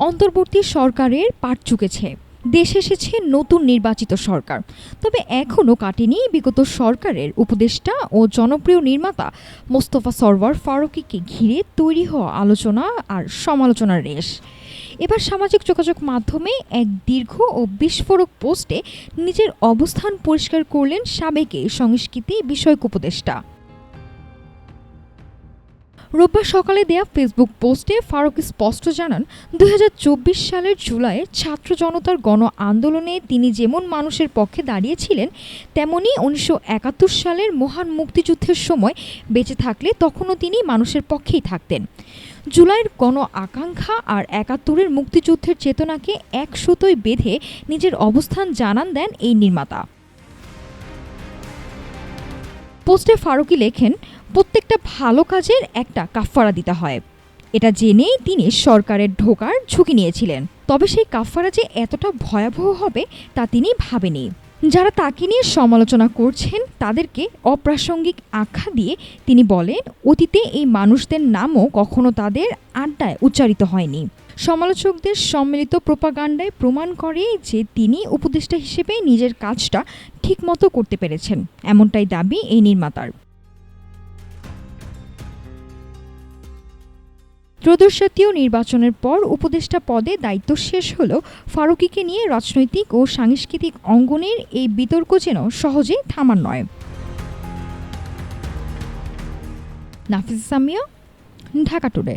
অন্তর্বর্তী সরকারের পাট চুকেছে, দেশে এসেছে নতুন নির্বাচিত সরকার। তবে এখনও কাটেনি বিগত সরকারের উপদেষ্টা ও জনপ্রিয় নির্মাতা মোস্তফা সরওয়ার ফারুকীকে ঘিরে তৈরি হওয়া আলোচনা আর সমালোচনার রেশ। এবার সামাজিক যোগাযোগ মাধ্যমে এক দীর্ঘ ও বিস্ফোরক পোস্টে নিজের অবস্থান পরিষ্কার করলেন সাবেক সংস্কৃতি বিষয়ক উপদেষ্টা। রোববার সকালে দেয়া ফেসবুক পোস্টে ফারুকী স্পষ্ট জানান, ২০২৪ সালের জুলাইয়ে ছাত্র জনতার গণ আন্দোলনে তিনি যেমন মানুষের পক্ষে দাঁড়িয়েছিলেন, তেমনি ১৯৭১ সালের মহান মুক্তিযুদ্ধের সময় বেঁচে থাকলে তখনও তিনি মানুষের পক্ষেই থাকতেন। জুলাইয়ের গণ আকাঙ্ক্ষা আর ৭১-এর মুক্তিযুদ্ধের চেতনাকে এক সুতোয় বেঁধে নিজের অবস্থান জানান দেন এই নির্মাতা। পোস্টে ফারুকী লেখেন, প্রত্যেকটা ভালো কাজের একটা কাফফারা দিতে হয়। এটা জেনেই তিনি সরকারের ঢোকার ঝুঁকি নিয়েছিলেন। তবে সেই কাফফারা যে এতটা ভয়াবহ হবে তা তিনি ভাবেনি। যারা তাকে নিয়ে সমালোচনা করছেন তাদেরকে অপ্রাসঙ্গিক আখ্যা দিয়ে তিনি বলেন, অতীতে এই মানুষদের নামও কখনো তাদের আড্ডায় উচ্চারিত হয়নি। সমালোচকদের সম্মিলিত প্রোপাগান্ডায় প্রমাণ করে যে তিনি উপদেষ্টা হিসেবে নিজের কাজটা ঠিকমতো করতে পেরেছেন, এমনটাই দাবি এই নির্মাতার। ত্রয়োদশ জাতীয় নির্বাচনের পর উপদেষ্টা পদে দায়িত্ব শেষ হলেও ফারুকীকে নিয়ে রাজনৈতিক ও সাংস্কৃতিক অঙ্গনের এই বিতর্ক যেন সহজেই থামার নয়। নাফিসা সামিয়া, ঢাকা টুডে।